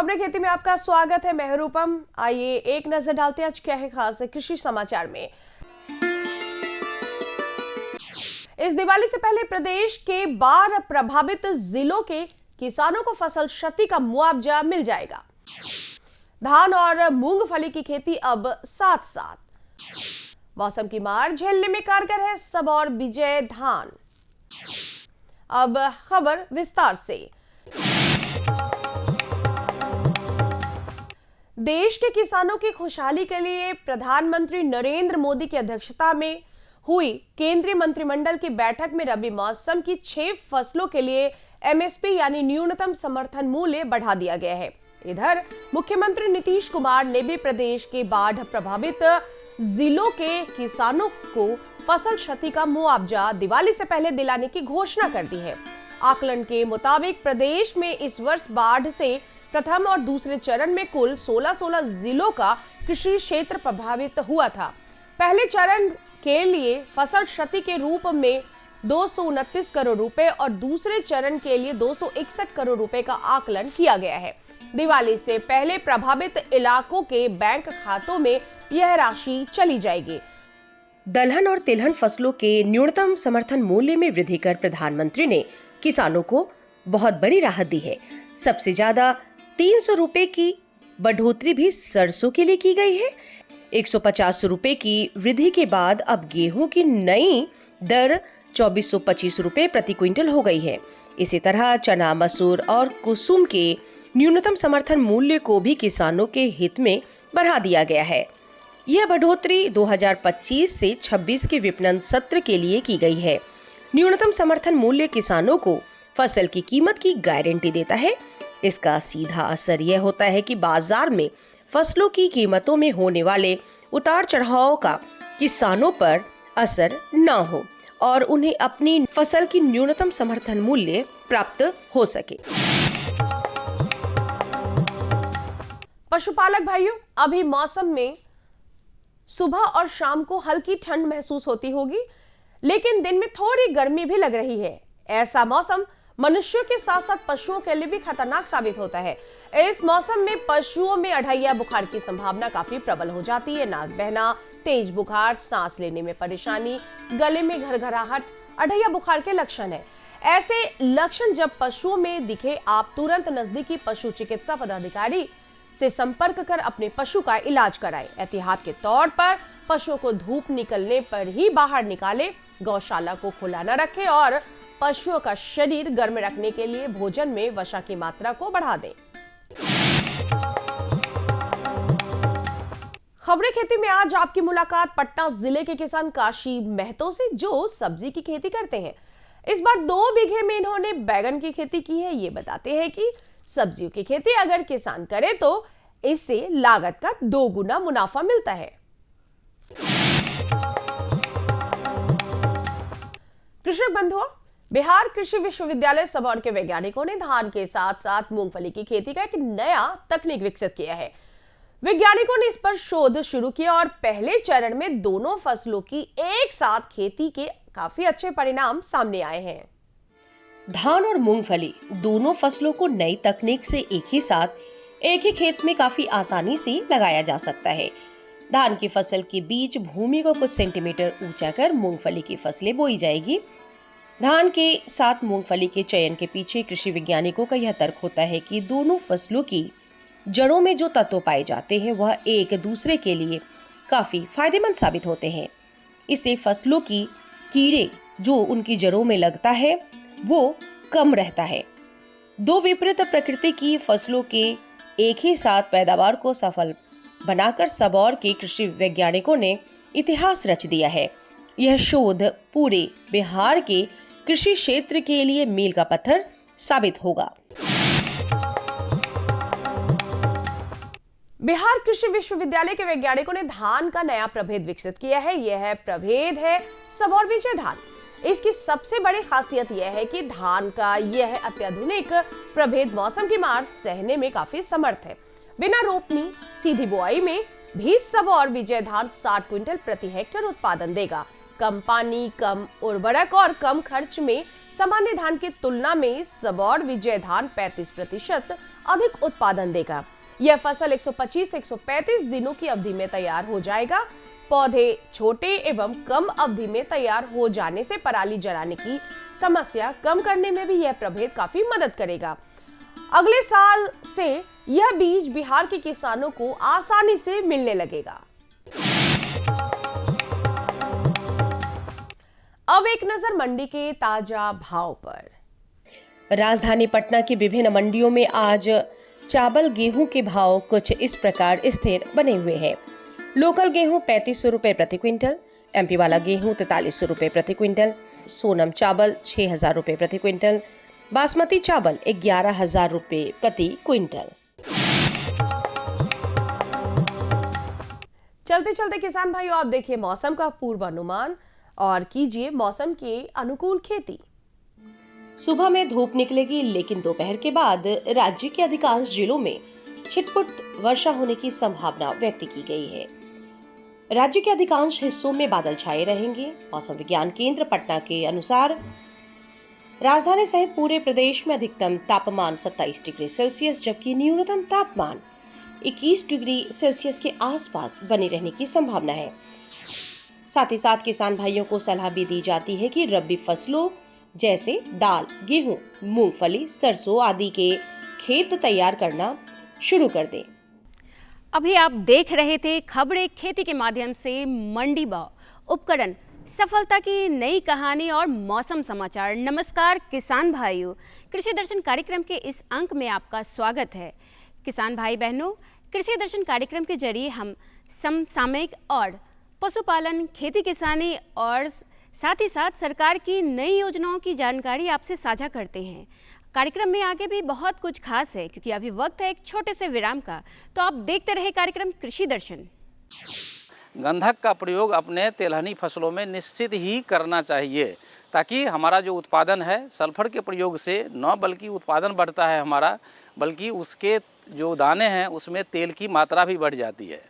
खबरें खेती में आपका स्वागत है। मैं रूपम। आइए एक नजर डालते हैं आज क्या है खास कृषि समाचार में। इस दिवाली से पहले प्रदेश के 12 प्रभावित जिलों के किसानों को फसल क्षति का मुआवजा मिल जाएगा। धान और मूंगफली की खेती अब साथ साथ। मौसम की मार झेलने में कारगर है सबौर विजय धान। अब खबर विस्तार से। देश के किसानों की खुशहाली के लिए प्रधानमंत्री नरेंद्र मोदी की अध्यक्षता में हुई केंद्रीय मंत्रिमंडल की बैठक में रबी मौसम की 6 फसलों के लिए एमएसपी यानी न्यूनतम समर्थन मूल्य बढ़ा दिया गया है। इधर मुख्यमंत्री नीतीश कुमार ने भी प्रदेश के बाढ़ प्रभावित जिलों के किसानों को फसल क्षति का मुआवजा दिवाली से पहले दिलाने की घोषणा कर दी है। आकलन के मुताबिक प्रदेश में इस वर्ष बाढ़ से प्रथम और दूसरे चरण में कुल 16 जिलों का कृषि क्षेत्र प्रभावित हुआ था। पहले चरण के लिए फसल क्षति के रूप में 229 करोड़ रुपए और दूसरे चरण के लिए 261 करोड़ रुपए का आकलन किया गया है। दिवाली से पहले प्रभावित इलाकों के बैंक खातों में यह राशि चली जाएगी। दलहन और तिलहन फसलों के न्यूनतम समर्थन मूल्य में वृद्धि कर प्रधानमंत्री ने किसानों को बहुत बड़ी राहत दी है। सबसे ज्यादा 300 रुपए की बढ़ोतरी भी सरसों के लिए की गई है। 150 रुपए की वृद्धि के बाद अब गेहूं की नई दर 2425 रुपए प्रति क्विंटल हो गई है। इसी तरह चना, मसूर और कुसुम के न्यूनतम समर्थन मूल्य को भी किसानों के हित में बढ़ा दिया गया है। यह बढ़ोतरी 2025 से 26 के विपणन सत्र के लिए की गई है। न्यूनतम समर्थन मूल्य किसानों को फसल की कीमत की गारंटी देता है। इसका सीधा असर यह होता है कि बाजार में फसलों की कीमतों में होने वाले उतार चढ़ाव का किसानों पर असर न हो और उन्हें अपनी फसल की न्यूनतम समर्थन मूल्य प्राप्त हो सके। पशुपालक भाइयों, अभी मौसम में सुबह और शाम को हल्की ठंड महसूस होती होगी, लेकिन दिन में थोड़ी गर्मी भी लग रही है। ऐसा मौसम मनुष्यों के साथ साथ पशुओं के लिए भी खतरनाक साबित होता है। इस मौसम में पशुओं में अढ़ैया बुखार की संभावना काफी प्रबल हो जाती है। नाक बहना, तेज बुखार, सांस लेने में परेशानी, गले में घरघराहट अढ़ैया बुखार के लक्षण है। ऐसे लक्षण जब पशुओं में दिखे, आप तुरंत नजदीकी पशु चिकित्सा पदाधिकारी से संपर्क कर अपने पशु का इलाज कराएं। एहतियात के तौर पर पशुओं को धूप निकलने पर ही बाहर निकालें, गौशाला को खुला न रखें और पशुओं का शरीर गर्म रखने के लिए भोजन में वसा की मात्रा को बढ़ा दें। खबरें खेती में आज आपकी मुलाकात पटना जिले के किसान काशी महतो से, जो सब्जी की खेती करते हैं। इस बार 2 बीघे में इन्होंने बैगन की खेती की है। ये बताते हैं कि सब्जियों की खेती अगर किसान करे तो इससे लागत का 2 गुना मुनाफा मिलता है। कृषक बंधुओं, बिहार कृषि विश्वविद्यालय सबौर के वैज्ञानिकों ने धान के साथ साथ मूंगफली की खेती का एक नया तकनीक विकसित किया है। वैज्ञानिकों ने इस पर शोध शुरू किया और पहले चरण में दोनों फसलों की एक साथ खेती के काफी अच्छे परिणाम सामने आए हैं। धान और मूंगफली दोनों फसलों को नई तकनीक से एक ही साथ एक ही खेत में काफी आसानी से लगाया जा सकता है। धान की फसल के बीच भूमि को कुछ सेंटीमीटर ऊंचा कर मूंगफली की फसलें बोई जाएगी। धान के साथ मूंगफली के चयन के पीछे कृषि वैज्ञानिकों का यह तर्क होता है कि दोनों फसलों की जड़ों में जो तत्व पाए जाते हैं वह एक दूसरे के लिए काफी फायदेमंद साबित होते हैं। इससे फसलों की कीड़े जो उनकी जड़ों में लगता है वो कम रहता है। 2 विपरीत प्रकृति की फसलों के एक ही साथ पैदावार को सफल बनाकर सबौर के कृषि वैज्ञानिकों ने इतिहास रच दिया है। यह शोध पूरे बिहार के कृषि क्षेत्र के लिए मील का पत्थर साबित होगा। बिहार कृषि विश्वविद्यालय के वैज्ञानिकों ने धान का नया प्रभेद विकसित किया है। यह प्रभेद है सबौर विजय धान। इसकी सबसे बड़ी खासियत यह है कि धान का यह अत्याधुनिक प्रभेद मौसम की मार सहने में काफी समर्थ है। बिना रोपनी सीधी बुआई में भी सबौर विजय धान 60 क्विंटल प्रति हेक्टेयर उत्पादन देगा। कम पानी, कम उर्वरक और कम खर्च में सामान्य धान की तुलना में सबौर विजय धान 35% अधिक उत्पादन देगा। यह फसल 125 से 135 दिनों की अवधि में तैयार हो जाएगा। पौधे छोटे एवं कम अवधि में तैयार हो जाने से पराली जलाने की समस्या कम करने में भी यह प्रभेद काफी मदद करेगा। अगले साल से यह बीज बिहार के किसानों को आसानी से मिलने लगेगा। अब एक नजर मंडी के ताजा भाव पर। राजधानी पटना की विभिन्न मंडियों में आज चावल गेहूं के भाव कुछ इस प्रकार स्थिर बने हुए हैं। लोकल गेहूं 3500 रुपए प्रति क्विंटल, एमपी वाला गेहूं 4300 रुपए प्रति क्विंटल, सोनम चावल 6000 रुपए प्रति क्विंटल, बासमती चावल 11000 रुपए प्रति क्विंटल। चलते चलते किसान भाइयों, आप देखिए मौसम का पूर्वानुमान और कीजिए मौसम के अनुकूल खेती। सुबह में धूप निकलेगी, लेकिन दोपहर के बाद राज्य के अधिकांश जिलों में छिटपुट वर्षा होने की संभावना व्यक्त की गई है। राज्य के अधिकांश हिस्सों में बादल छाए रहेंगे। मौसम विज्ञान केंद्र पटना के अनुसार राजधानी सहित पूरे प्रदेश में अधिकतम तापमान 27 डिग्री सेल्सियस जबकि न्यूनतम तापमान 21 डिग्री सेल्सियस के आसपास बने रहने की संभावना है। साथ ही साथ किसान भाइयों को सलाह भी दी जाती है कि रबी फसलों जैसे दाल, गेहूं, मूंगफली, सरसों आदि के खेत तैयार करना शुरू कर दें। अभी आप देख रहे थे खबरें खेती के माध्यम से मंडी भाव, उपकरण, सफलता की नई कहानी और मौसम समाचार। नमस्कार किसान भाइयों, कृषि दर्शन कार्यक्रम के इस अंक में आपका स्वागत है। किसान भाई बहनों, कृषि दर्शन कार्यक्रम के जरिए हम समसामयिक और पशुपालन, खेती किसानी और साथ ही साथ सरकार की नई योजनाओं की जानकारी आपसे साझा करते हैं। कार्यक्रम में आगे भी बहुत कुछ खास है, क्योंकि अभी वक्त है एक छोटे से विराम का। तो आप देखते रहे कार्यक्रम कृषि दर्शन। गंधक का प्रयोग अपने तेलहनी फसलों में निश्चित ही करना चाहिए, ताकि हमारा जो उत्पादन है सल्फर के प्रयोग से न बल्कि उत्पादन बढ़ता है हमारा, बल्कि उसके जो दाने हैं उसमें तेल की मात्रा भी बढ़ जाती है।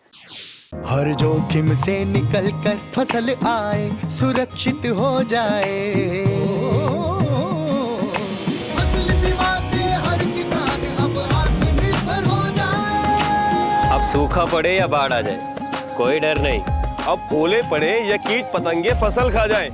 हर जोखिम से निकल कर फसल आए, सुरक्षित हो जाए। फसल बीमा से हर किसान अब आत्मनिर्भर हो जाए। अब सूखा पड़े या बाढ़ आ जाए, कोई डर नहीं। अब ओले पड़े या कीट पतंगे फसल खा जाए,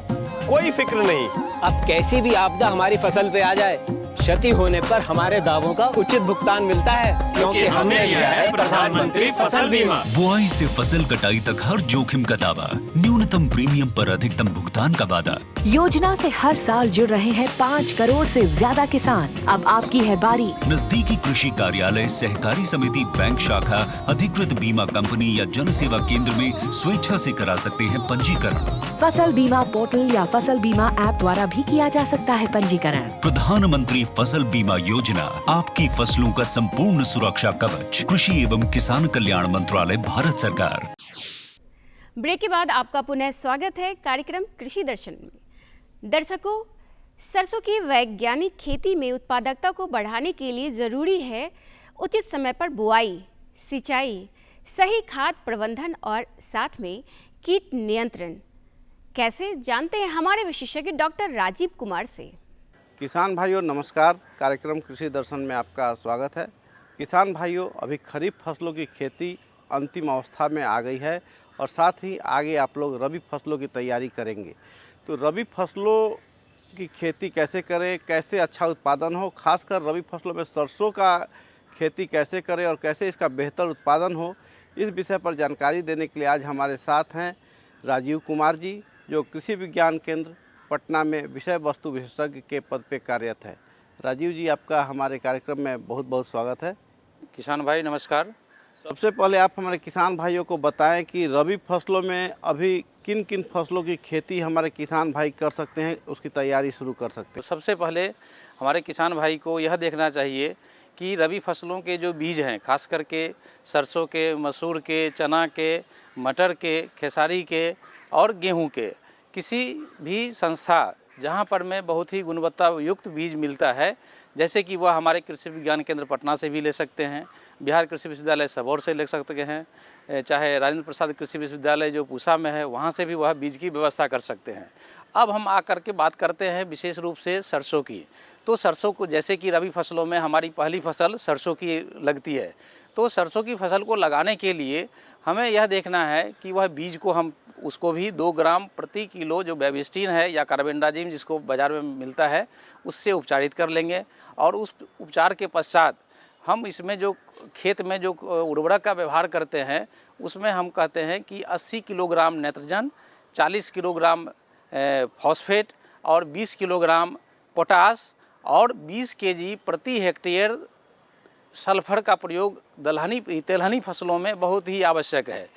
कोई फिक्र नहीं। अब कैसी भी आपदा हमारी फसल पे आ जाए, क्षति होने पर हमारे दावों का उचित भुगतान मिलता है, क्योंकि हमने लिया है प्रधानमंत्री फसल बीमा। बुआई से फसल कटाई तक हर जोखिम का दावा, न्यूनतम प्रीमियम पर अधिकतम भुगतान का वादा। योजना से हर साल जुड़ रहे हैं 5 करोड़ से ज्यादा किसान। अब आपकी है बारी। नजदीकी कृषि कार्यालय, सहकारी समिति, बैंक शाखा, अधिकृत बीमा कंपनी या जन सेवा केंद्र में स्वेच्छा से करा सकते हैं पंजीकरण। फसल बीमा पोर्टल या फसल बीमा ऐप द्वारा भी किया जा सकता है पंजीकरण। प्रधानमंत्री फसल बीमा योजना, आपकी फसलों का संपूर्ण सुरक्षा कवच। कृषि एवं किसान कल्याण मंत्रालय, भारत सरकार। ब्रेक के बाद आपका पुनः स्वागत है कार्यक्रम कृषि दर्शन में। दर्शकों, सरसों की वैज्ञानिक खेती में उत्पादकता को बढ़ाने के लिए जरूरी है उचित समय पर बुआई, सिंचाई, सही खाद प्रबंधन और साथ में कीट नियंत्रण। कैसे, जानते हैं हमारे विशेषज्ञ डॉक्टर राजीव कुमार से। किसान भाइयों नमस्कार, कार्यक्रम कृषि दर्शन में आपका स्वागत है। किसान भाइयों, अभी खरीफ फसलों की खेती अंतिम अवस्था में आ गई है और साथ ही आगे आप लोग रबी फसलों की तैयारी करेंगे। तो रबी फसलों की खेती कैसे करें, कैसे अच्छा उत्पादन हो, खासकर रबी फसलों में सरसों का खेती कैसे करें और कैसे इसका बेहतर उत्पादन हो, इस विषय पर जानकारी देने के लिए आज हमारे साथ हैं राजीव कुमार जी, जो कृषि विज्ञान केंद्र पटना में विषय वस्तु विशेषज्ञ के पद पे कार्यरत है। राजीव जी, आपका हमारे कार्यक्रम में बहुत बहुत स्वागत है। किसान भाई नमस्कार। सबसे पहले आप हमारे किसान भाइयों को बताएं कि रबी फसलों में अभी किन किन फसलों की खेती हमारे किसान भाई कर सकते हैं, उसकी तैयारी शुरू कर सकते हैं। तो सबसे पहले हमारे किसान भाई को यह देखना चाहिए कि रबी फसलों के जो बीज हैं, खास करके सरसों के, मसूर के, चना के, मटर के, खेसारी के और गेहूं के, किसी भी संस्था जहां पर में बहुत ही गुणवत्ता युक्त बीज मिलता है, जैसे कि वह हमारे कृषि विज्ञान केंद्र पटना से भी ले सकते हैं, बिहार कृषि विश्वविद्यालय सबौर से ले सकते हैं, चाहे राजेंद्र प्रसाद कृषि विश्वविद्यालय जो पूसा में है वहाँ से भी वह बीज की व्यवस्था कर सकते हैं। अब हम आकर के बात करते हैं विशेष रूप से सरसों की। तो सरसों को, जैसे कि रबी फसलों में हमारी पहली फसल सरसों की लगती है, तो सरसों की फसल को लगाने के लिए हमें यह देखना है कि वह बीज को हम उसको भी 2 ग्राम प्रति किलो जो बेबिस्टिन है या कार्बेंडाजिम जिसको बाज़ार में मिलता है उससे उपचारित कर लेंगे। और उस उपचार के पश्चात हम इसमें जो खेत में जो उर्वरक का व्यवहार करते हैं उसमें हम कहते हैं कि 80 किलोग्राम नाइट्रोजन, 40 किलोग्राम फॉस्फेट और 20 किलोग्राम पोटास और 20 केजी प्रति हेक्टेयर सल्फर का प्रयोग तेलहनी फसलों में बहुत ही आवश्यक है।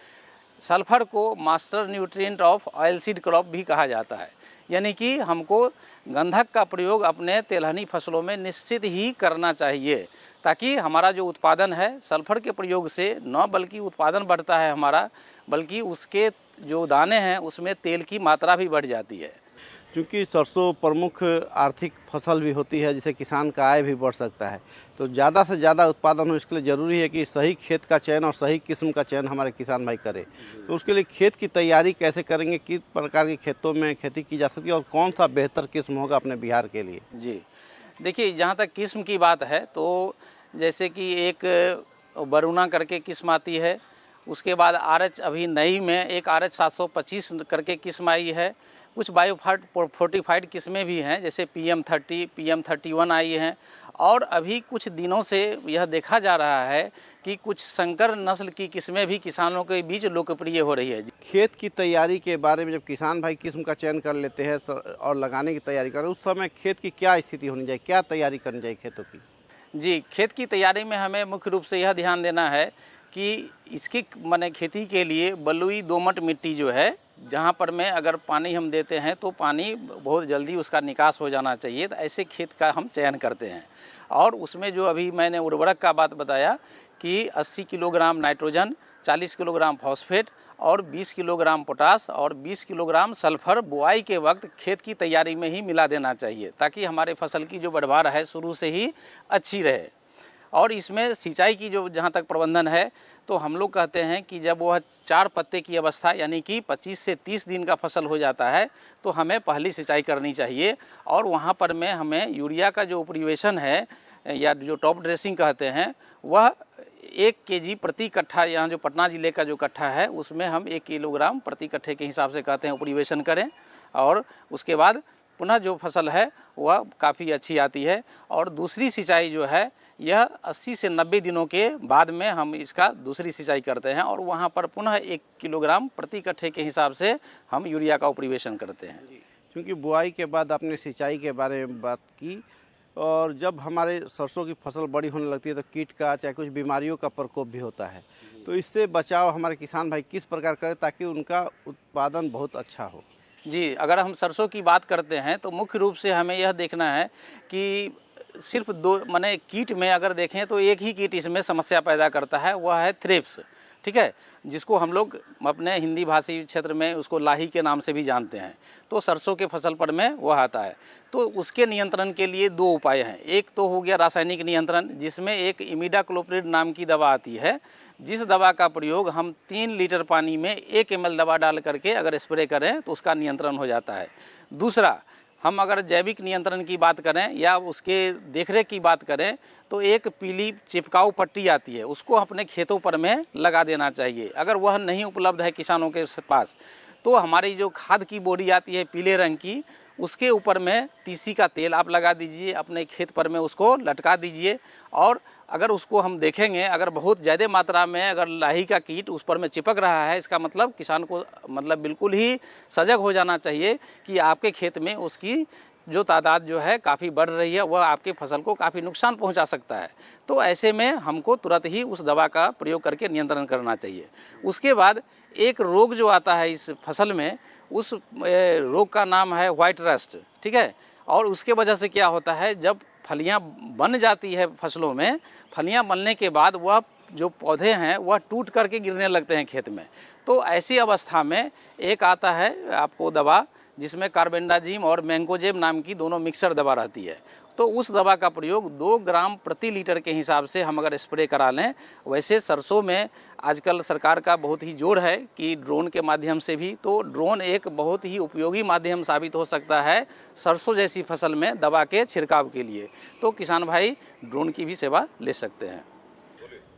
सल्फर को master nutrient of oilseed crop भी कहा जाता है, यानी कि हमको गंधक का प्रयोग अपने तेलहनी फसलों में निश्चित ही करना चाहिए, ताकि हमारा जो उत्पादन है सल्फर के प्रयोग से न बल्कि उत्पादन बढ़ता है हमारा, बल्कि उसके जो दाने हैं उसमें तेल की मात्रा भी बढ़ जाती है। क्योंकि सरसों प्रमुख आर्थिक फसल भी होती है जिससे किसान का आय भी बढ़ सकता है, तो ज़्यादा से ज़्यादा उत्पादन हो इसके लिए ज़रूरी है कि सही खेत का चयन और सही किस्म का चयन हमारे किसान भाई करें। तो उसके लिए खेत की तैयारी कैसे करेंगे, किस प्रकार के खेतों में खेती की जा सकती है और कौन सा बेहतर किस्म होगा अपने बिहार के लिए? जी देखिए, जहाँ तक किस्म की बात है तो जैसे कि एक बरूना करके किस्म आती है, उसके बाद RH अभी नई में एक RH 725 करके किस्म आई है। कुछ बायोफोर्टिफाइड किस्में भी हैं जैसे PM30, PM31 आई हैं। और अभी कुछ दिनों से यह देखा जा रहा है कि कुछ संकर नस्ल की किस्में भी किसानों के बीच लोकप्रिय हो रही है। खेत की तैयारी के बारे में जब किसान भाई किस्म का चयन कर लेते हैं और लगाने की तैयारी करें, उस समय खेत की क्या स्थिति होनी चाहिए, क्या तैयारी करनी चाहिए खेतों की? जी, खेत की तैयारी में हमें मुख्य रूप से यह ध्यान देना है कि इसकी माने खेती के लिए बलुई दोमट मिट्टी जो है, जहाँ पर में अगर पानी हम देते हैं तो पानी बहुत जल्दी उसका निकास हो जाना चाहिए, तो ऐसे खेत का हम चयन करते हैं। और उसमें जो अभी मैंने उर्वरक का बात बताया कि 80 किलोग्राम नाइट्रोजन, 40 किलोग्राम फॉस्फेट और 20 किलोग्राम पोटास और 20 किलोग्राम सल्फर बुआई के वक्त खेत की तैयारी में ही मिला देना चाहिए, ताकि हमारे फसल की जो बढ़वार है शुरू से ही अच्छी रहे। और इसमें सिंचाई की जो जहाँ तक प्रबंधन है तो हम लोग कहते हैं कि जब वह 4 पत्ते की अवस्था यानी कि 25 से 30 दिन का फसल हो जाता है तो हमें पहली सिंचाई करनी चाहिए। और वहाँ पर में हमें यूरिया का जो उपरिवेशन है या जो टॉप ड्रेसिंग कहते हैं वह 1 केजी प्रति कट्ठा, यहाँ जो पटना ज़िले का जो कट्ठा है उसमें हम 1 किलोग्राम प्रति कट्ठे के हिसाब से कहते हैं उपरिवेशन करें। और उसके बाद पुनः जो फसल है वह काफ़ी अच्छी आती है। और दूसरी सिंचाई जो है यह 80 से 90 दिनों के बाद में हम इसका दूसरी सिंचाई करते हैं और वहाँ पर पुनः 1 किलोग्राम प्रति कट्ठे के हिसाब से हम यूरिया का उपरिवेशन करते हैं। क्योंकि बुआई के बाद आपने सिंचाई के बारे में बात की, और जब हमारे सरसों की फसल बड़ी होने लगती है तो कीट का चाहे कुछ बीमारियों का प्रकोप भी होता है, तो इससे बचाव हमारे किसान भाई किस प्रकार करें ताकि उनका उत्पादन बहुत अच्छा हो? जी, अगर हम सरसों की बात करते हैं तो मुख्य रूप से हमें यह देखना है कि सिर्फ 2 माने कीट में अगर देखें तो एक ही कीट इसमें समस्या पैदा करता है, वह है थ्रिप्स, ठीक है, जिसको हम लोग अपने हिंदी भाषी क्षेत्र में उसको लाही के नाम से भी जानते हैं। तो सरसों के फसल पर में वह आता है। तो उसके नियंत्रण के लिए 2 उपाय हैं। एक तो हो गया रासायनिक नियंत्रण, जिसमें एक इमिडाक्लोप्रिड नाम की दवा आती है, जिस दवा का प्रयोग हम 3 लीटर पानी में 1 ml दवा डाल करके अगर स्प्रे करें तो उसका नियंत्रण हो जाता है। दूसरा, हम अगर जैविक नियंत्रण की बात करें या उसके देखरेख की बात करें तो एक पीली चिपकाऊ पट्टी आती है, उसको अपने खेतों पर में लगा देना चाहिए। अगर वह नहीं उपलब्ध है किसानों के पास तो हमारी जो खाद की बोरी आती है पीले रंग की, उसके ऊपर में तीसी का तेल आप लगा दीजिए, अपने खेत पर में उसको लटका दीजिए। और अगर उसको हम देखेंगे अगर बहुत ज़्यादा मात्रा में अगर लाही का कीट उस पर में चिपक रहा है, इसका मतलब किसान को मतलब बिल्कुल ही सजग हो जाना चाहिए कि आपके खेत में उसकी जो तादाद जो है काफ़ी बढ़ रही है, वह आपके फसल को काफ़ी नुकसान पहुंचा सकता है। तो ऐसे में हमको तुरंत ही उस दवा का प्रयोग करके नियंत्रण करना चाहिए। उसके बाद एक रोग जो आता है इस फसल में, उस रोग का नाम है व्हाइट रस्ट, ठीक है। और उसके वजह से क्या होता है, जब फलियां बन जाती है फसलों में, फलियां बनने के बाद वह जो पौधे हैं वह टूट करके गिरने लगते हैं खेत में। तो ऐसी अवस्था में एक आता है आपको दवा जिसमें कार्बेंडाजिम और मैंकोजेब नाम की दोनों मिक्सर दवा रहती है, तो उस दवा का प्रयोग 2 ग्राम प्रति लीटर के हिसाब से हम अगर स्प्रे करा लें। वैसे सरसों में आजकल सरकार का बहुत ही जोर है कि ड्रोन के माध्यम से भी, तो ड्रोन एक बहुत ही उपयोगी माध्यम साबित हो सकता है सरसों जैसी फसल में दवा के छिड़काव के लिए। तो किसान भाई ड्रोन की भी सेवा ले सकते हैं।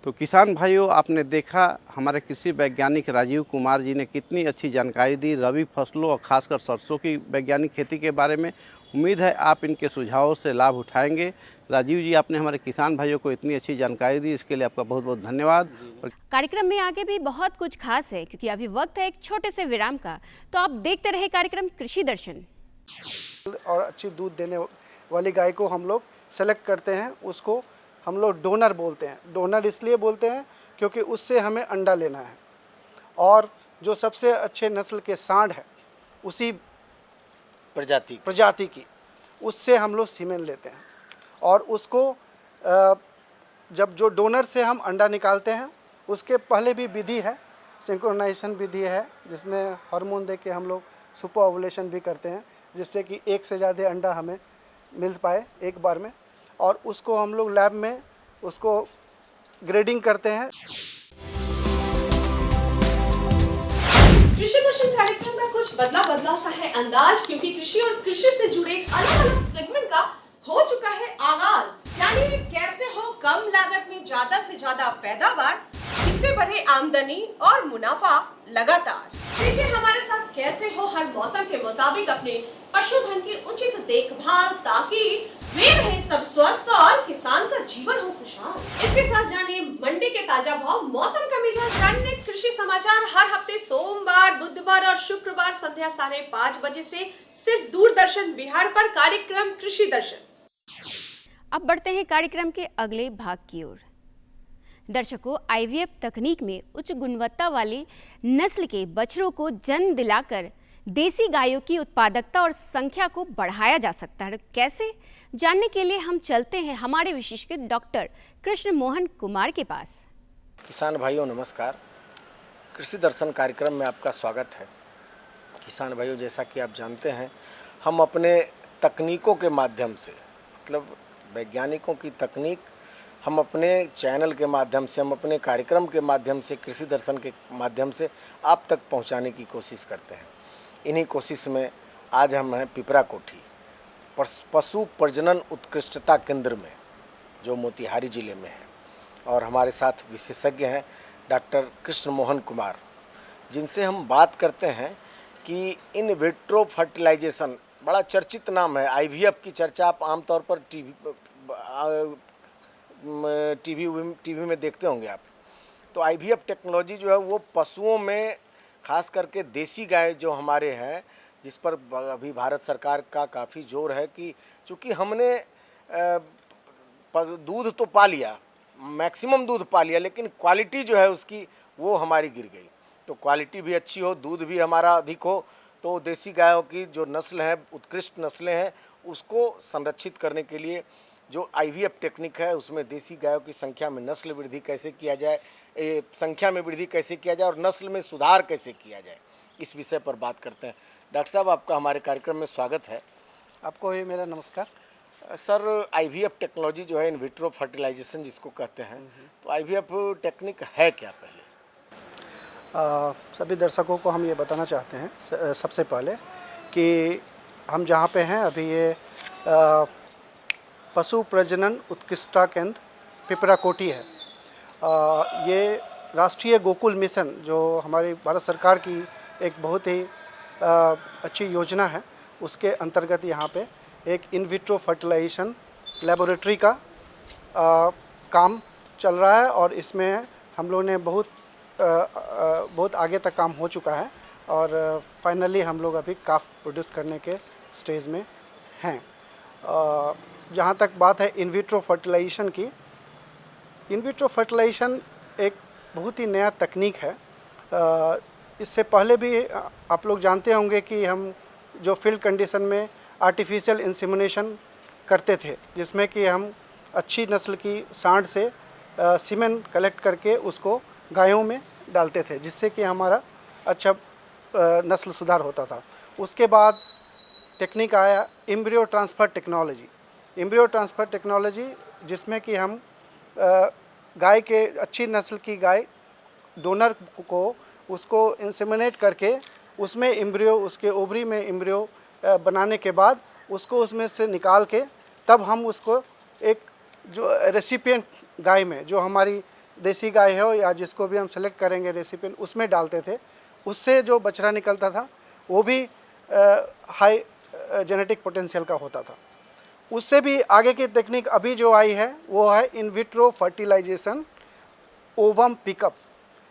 तो किसान भाइयों, आपने देखा हमारे कृषि वैज्ञानिक राजीव कुमार जी ने कितनी अच्छी जानकारी दी रबी फसलों और खासकर सरसों की वैज्ञानिक खेती के बारे में। उम्मीद है आप इनके सुझावों से लाभ उठाएंगे। राजीव जी, आपने हमारे किसान भाइयों को इतनी अच्छी जानकारी दी, इसके लिए आपका बहुत बहुत धन्यवाद। कार्यक्रम में आगे भी बहुत कुछ खास है, क्योंकि अभी वक्त है एक छोटे से विराम का। तो आप देखते रहे कार्यक्रम कृषि दर्शन। और अच्छी दूध देने वाली गाय को हम लोग सेलेक्ट करते हैं, उसको हम लोग डोनर बोलते हैं। डोनर इसलिए बोलते हैं क्योंकि उससे हमें अंडा लेना है, और जो सबसे अच्छे नस्ल के सांड है उसी प्रजाति की, उससे हम लोग सीमेन लेते हैं। और उसको जब जो डोनर से हम अंडा निकालते हैं, उसके पहले भी विधि है, सिंक्रोनाइजेशन विधि है, जिसमें हार्मोन दे के हम लोग सुपर ओवुलेशन भी करते हैं, जिससे कि एक से ज़्यादा अंडा हमें मिल पाए एक बार में। और उसको हम लोग लैब में उसको ग्रेडिंग करते हैं। कृषि दर्शन कार्यक्रम का कुछ बदला सा है अंदाज, क्योंकि कृषि और कृषि से जुड़े अलग अलग सेगमेंट का हो चुका है आगाज। जानिए कैसे हो कम लागत में ज्यादा से ज्यादा पैदावार, जिससे बढ़े आमदनी और मुनाफा लगातार। सीखिए हमारे साथ कैसे हो हर मौसम के मुताबिक अपने पशुधन की उचित देखभाल, ताकि वे रहे सब स्वस्थ और किसान का जीवन हो खुशहाल। इसके साथ जानिए मंडी के ताजा भाव, मौसम का मिजाज, रणनीति, कृषि समाचार हर हफ्ते सोमवार, बुधवार और शुक्रवार संध्या 5:30 बजे से सिर्फ दूरदर्शन बिहार पर कार्यक्रम कृषि दर्शन। अब बढ़ते हैं कार्यक्रम के अगले भाग की ओर। दर्शकों, आईवीएफ तकनीक में उच्च गुणवत्ता वाली नस्ल के बछड़ों को जन्म दिलाकर देसी गायों की उत्पादकता और संख्या को बढ़ाया जा सकता है। कैसे, जानने के लिए हम चलते हैं हमारे विशेषज्ञ डॉक्टर कृष्ण मोहन कुमार के पास। किसान भाइयों नमस्कार, कृषि दर्शन कार्यक्रम में आपका स्वागत है। किसान भाइयों, जैसा कि आप जानते हैं, हम अपने तकनीकों के माध्यम से, मतलब वैज्ञानिकों की तकनीक, हम अपने चैनल के माध्यम से, हम अपने कार्यक्रम के माध्यम से, कृषि दर्शन के माध्यम से आप तक पहुंचाने की कोशिश करते हैं। इन्हीं कोशिश में आज हम हैं पिपरा कोठी पशु प्रजनन उत्कृष्टता केंद्र में, जो मोतिहारी ज़िले में है। और हमारे साथ विशेषज्ञ हैं डॉक्टर कृष्ण मोहन कुमार, जिनसे हम बात करते हैं कि इन विट्रो फर्टिलाइजेशन, बड़ा चर्चित नाम है। आईवीएफ की चर्चा आप आमतौर पर टीवी में देखते होंगे आप। तो आईवीएफ टेक्नोलॉजी जो है वो पशुओं में, खास करके देसी गाय जो हमारे हैं, जिस पर अभी भारत सरकार का काफ़ी जोर है कि चूँकि हमने दूध तो पा लिया, मैक्सिमम दूध पा लिया, लेकिन क्वालिटी जो है उसकी वो हमारी गिर गई। तो क्वालिटी भी अच्छी हो, दूध भी हमारा अधिक हो, तो देसी गायों की जो नस्ल है, उत्कृष्ट नस्लें हैं, उसको संरक्षित करने के लिए जो आईवीएफ टेक्निक है, उसमें देसी गायों की संख्या में नस्ल वृद्धि कैसे किया जाए, संख्या में वृद्धि कैसे किया जाए और नस्ल में सुधार कैसे किया जाए, इस विषय पर बात करते हैं। डॉक्टर साहब, आपका हमारे कार्यक्रम में स्वागत है। आपको भी मेरा नमस्कार। सर, आईवीएफ टेक्नोलॉजी जो है, इन विट्रो फर्टिलाइजेशन जिसको कहते हैं, तो आईवीएफ टेक्निक है क्या? पहले सभी दर्शकों को हम ये बताना चाहते हैं सबसे पहले कि हम जहाँ पे हैं अभी, ये पशु प्रजनन उत्कृष्टता केंद्र पिपरा कोठी है। ये राष्ट्रीय गोकुल मिशन, जो हमारी भारत सरकार की एक बहुत ही अच्छी योजना है, उसके अंतर्गत यहाँ पे एक इन विट्रो फर्टिलाइजेशन लेबोरेटरी का काम चल रहा है। और इसमें हम लोगों ने बहुत आगे तक काम हो चुका है, और फाइनली हम लोग अभी काफ प्रोड्यूस करने के स्टेज में हैं। जहाँ तक बात है इन विट्रो फर्टिलाइजेशन की, इन विट्रो फर्टिलाइजेशन एक बहुत ही नया तकनीक है। इससे पहले भी आप लोग जानते होंगे कि हम जो फील्ड कंडीशन में आर्टिफिशियल इंसेमिनेशन करते थे, जिसमें कि हम अच्छी नस्ल की सांड से सीमेन कलेक्ट करके उसको गायों में डालते थे, जिससे कि हमारा अच्छा नस्ल सुधार होता था। उसके बाद टेक्निक आया embryo transfer technology, embryo transfer technology, जिसमें कि हम गाय के अच्छी नस्ल की गाय डोनर को उसको इंसेमिनेट करके उसमें एम्ब्रियो, उसके ओवरी में एम्ब्रियो बनाने के बाद उसको उसमें से निकाल के तब हम उसको एक जो रेसिपिएंट गाय में, जो हमारी देसी गाय हो या जिसको भी हम सेलेक्ट करेंगे रेसिपिएंट, उसमें डालते थे। उससे जो बछड़ा निकलता था वो भी हाई जेनेटिक पोटेंशियल का होता था। उससे भी आगे की टेक्निक अभी जो आई है वो है in vitro fertilization ovum pickup.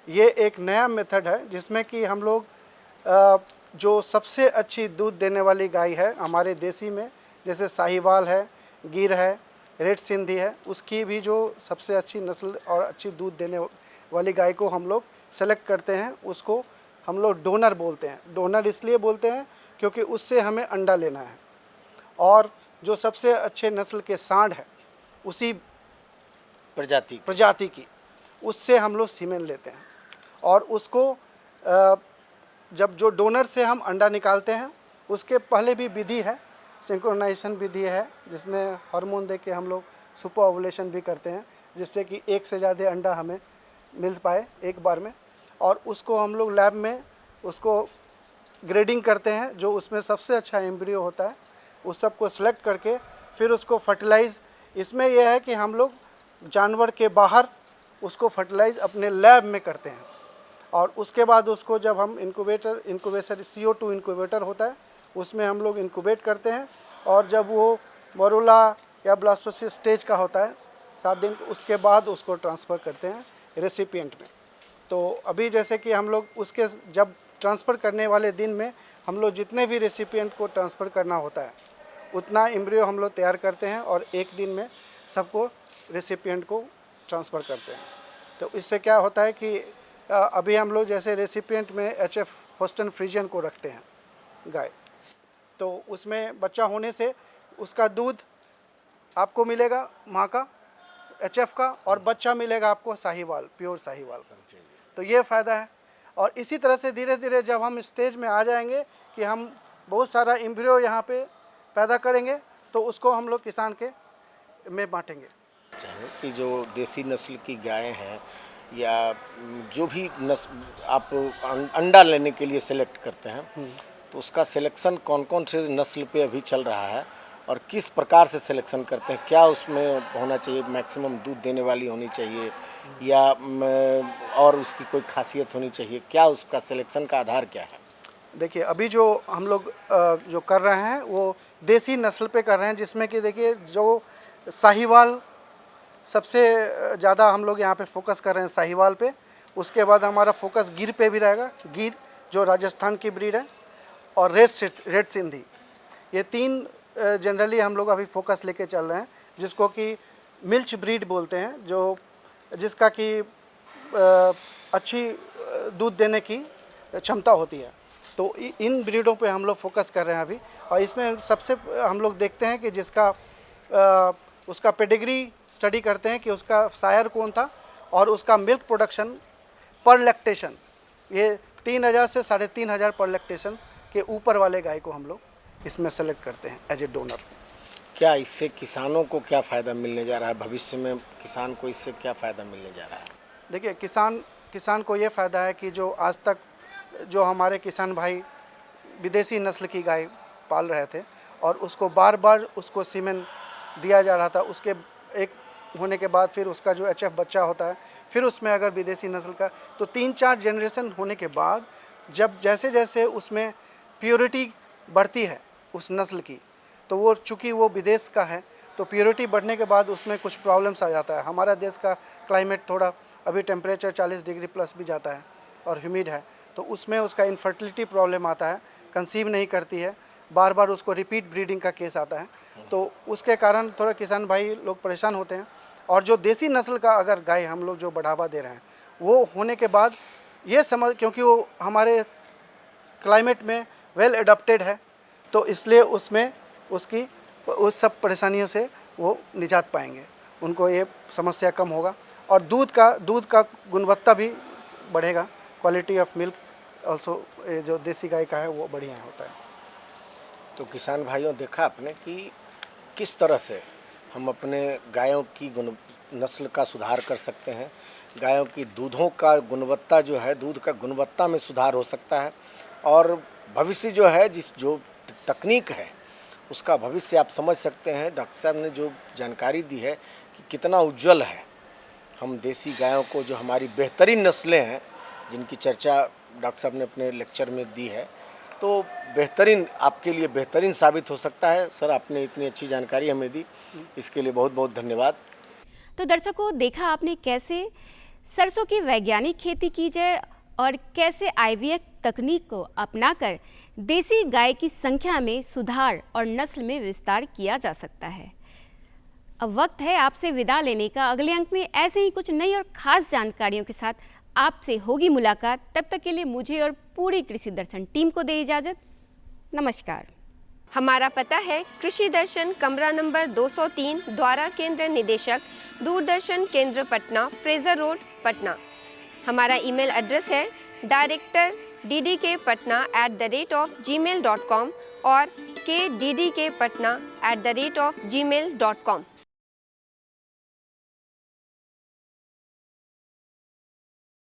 ये एक नया मेथड है जिसमें कि हम लोग जो सबसे अच्छी दूध देने वाली गाय है हमारे देसी में, जैसे साहिवाल है, गिर है, रेड सिंधी है, उसकी भी जो सबसे अच्छी नस्ल और अच्छी दूध देने वाली गाय को हम लोग सेलेक्ट करते हैं। उसको हम लोग डोनर बोलते हैं। डोनर इसलिए बोलते हैं क्योंकि उससे हमें अंडा लेना है, और जो सबसे अच्छे नस्ल के सांड है उसी प्रजाति की, उससे हम लोग सीमेन लेते हैं। और उसको जब जो डोनर से हम अंडा निकालते हैं उसके पहले भी विधि है, सिंक्रोनाइजेशन विधि है, जिसमें हार्मोन दे के हम लोग सुपर ओवुलेशन भी करते हैं, जिससे कि एक से ज़्यादा अंडा हमें मिल पाए एक बार में। और उसको हम लोग लैब में उसको ग्रेडिंग करते हैं, जो उसमें सबसे अच्छा एम्ब्रियो होता है उस सब को सिलेक्ट करके फिर उसको फर्टिलाइज़। इसमें यह है कि हम लोग जानवर के बाहर उसको फर्टिलाइज़ अपने लैब में करते हैं, और उसके बाद उसको जब हम इंक्यूबेटर CO2 इंक्यूबेटर होता है उसमें हम लोग इंक्यूबेट करते हैं, और जब वो मोरुला या ब्लास्टोसिस स्टेज का होता है 7 दिन, उसके बाद उसको ट्रांसफ़र करते हैं रेसिपिएंट में। तो अभी जैसे कि हम लोग उसके जब ट्रांसफ़र करने वाले दिन में हम लोग जितने भी रेसिपिएंट को ट्रांसफ़र करना होता है उतना एम्ब्रियो हम लोग तैयार करते हैं और एक दिन में सबको रेसिपिएंट को ट्रांसफ़र करते हैं। तो इससे क्या होता है कि अभी हम लोग जैसे रेसिपिएंट में HF होस्टन फ्रीजियन को रखते हैं गाय, तो उसमें बच्चा होने से उसका दूध आपको मिलेगा माँ का HF का, और बच्चा मिलेगा आपको साहिवाल, प्योर साहिवाल का। तो ये फ़ायदा है। और इसी तरह से धीरे धीरे जब हम स्टेज में आ जाएंगे कि हम बहुत सारा एम्ब्रियो यहाँ पे पैदा करेंगे, तो उसको हम लोग किसान के में बांटेंगे। कि जो देसी नस्ल की गाय हैं या जो भी नस्ल आप अंडा लेने के लिए सेलेक्ट करते हैं, तो उसका सिलेक्शन कौन कौन से नस्ल पे अभी चल रहा है और किस प्रकार से सिलेक्शन करते हैं? क्या उसमें होना चाहिए, मैक्सिमम दूध देने वाली होनी चाहिए या और उसकी कोई खासियत होनी चाहिए? क्या उसका सिलेक्शन का आधार क्या है? देखिए, अभी जो हम लोग जो कर रहे हैं वो देसी नस्ल पे कर रहे हैं, जिसमें कि देखिए जो साहिवाल सबसे ज़्यादा हम लोग यहाँ पे फोकस कर रहे हैं साहिवाल पे। उसके बाद हमारा फोकस गिर पे भी रहेगा, गिर जो राजस्थान की ब्रीड है, और रेड सिंधी। ये 3 जनरली हम लोग अभी फोकस लेके चल रहे हैं, जिसको कि मिल्च ब्रीड बोलते हैं, जो जिसका कि अच्छी दूध देने की क्षमता होती है। तो इन ब्रीडों पे हम लोग फोकस कर रहे हैं अभी। और इसमें सबसे हम लोग देखते हैं कि जिसका उसका पेडिग्री स्टडी करते हैं कि उसका सायर कौन था और उसका मिल्क प्रोडक्शन पर लैक्टेशन, ये 3000 से 3500 पर लैक्टेशन के ऊपर वाले गाय को हम लोग इसमें सेलेक्ट करते हैं एज ए डोनर। क्या इससे किसानों को क्या फ़ायदा मिलने जा रहा है? भविष्य में किसान को इससे क्या फ़ायदा मिलने जा रहा है? देखिए, किसान को ये फ़ायदा है कि जो आज तक जो हमारे किसान भाई विदेशी नस्ल की गाय पाल रहे थे और उसको बार बार उसको सीमेन दिया जा रहा था, उसके एक होने के बाद फिर उसका जो HF बच्चा होता है, फिर उसमें अगर विदेशी नस्ल का, तो 3-4 जनरेशन होने के बाद जब जैसे जैसे उसमें प्योरिटी बढ़ती है उस नस्ल की, तो वो चूँकि वो विदेश का है तो प्योरिटी बढ़ने के बाद उसमें कुछ प्रॉब्लम्स आ जाता है। हमारा देश का क्लाइमेट थोड़ा अभी टेम्परेचर 40 डिग्री प्लस भी जाता है और ह्यूमिड है, तो उसमें उसका इनफर्टिलिटी प्रॉब्लम आता है, कंसीव नहीं करती है, बार बार उसको रिपीट ब्रीडिंग का केस आता है। तो उसके कारण थोड़ा किसान भाई लोग परेशान होते हैं। और जो देसी नस्ल का अगर गाय हम लोग जो बढ़ावा दे रहे हैं वो होने के बाद ये समझ, क्योंकि वो हमारे क्लाइमेट में वेल एडप्टेड है, तो इसलिए उसमें उसकी उस सब परेशानियों से वो निजात पाएंगे, उनको ये समस्या कम होगा और दूध का गुणवत्ता भी बढ़ेगा। क्वालिटी ऑफ मिल्क ऑल्सो जो देसी गाय का है वो बढ़िया होता है। तो किसान भाइयों, देखा आपने कि किस तरह से हम अपने गायों की नस्ल का सुधार कर सकते हैं, गायों की दूधों का गुणवत्ता जो है, दूध का गुणवत्ता में सुधार हो सकता है, और भविष्य जो है, जो तकनीक है उसका भविष्य आप समझ सकते हैं। डॉक्टर साहब ने जो जानकारी दी है कि कितना उज्जवल है। हम देसी गायों को, जो हमारी बेहतरीन नस्लें हैं जिनकी चर्चा डॉक्टर साहब ने अपने लेक्चर में दी है, तो बेहतरीन, आपके लिए बेहतरीन साबित हो सकता है। सर, आपने इतनी अच्छी जानकारी हमें दी, इसके लिए बहुत बहुत धन्यवाद। तो दर्शकों, देखा आपने कैसे सरसों की वैज्ञानिक खेती की जाए और कैसे IVF तकनीक को अपनाकर देसी गाय की संख्या में सुधार और नस्ल में विस्तार किया जा सकता है। अब वक्त है आपसे विदा लेने का। अगले अंक में ऐसे ही कुछ नई और खास जानकारियों के साथ आपसे होगी मुलाकात। तब तक के लिए मुझे और पूरी कृषि दर्शन टीम को दे इजाज़त। नमस्कार। हमारा पता है कृषि दर्शन, कमरा नंबर 203, द्वारा केंद्र निदेशक, दूरदर्शन केंद्र पटना, फ्रेजर रोड, पटना। हमारा ईमेल एड्रेस है director@ddkpatna@gmail.com और kddkpatna@gmail.com।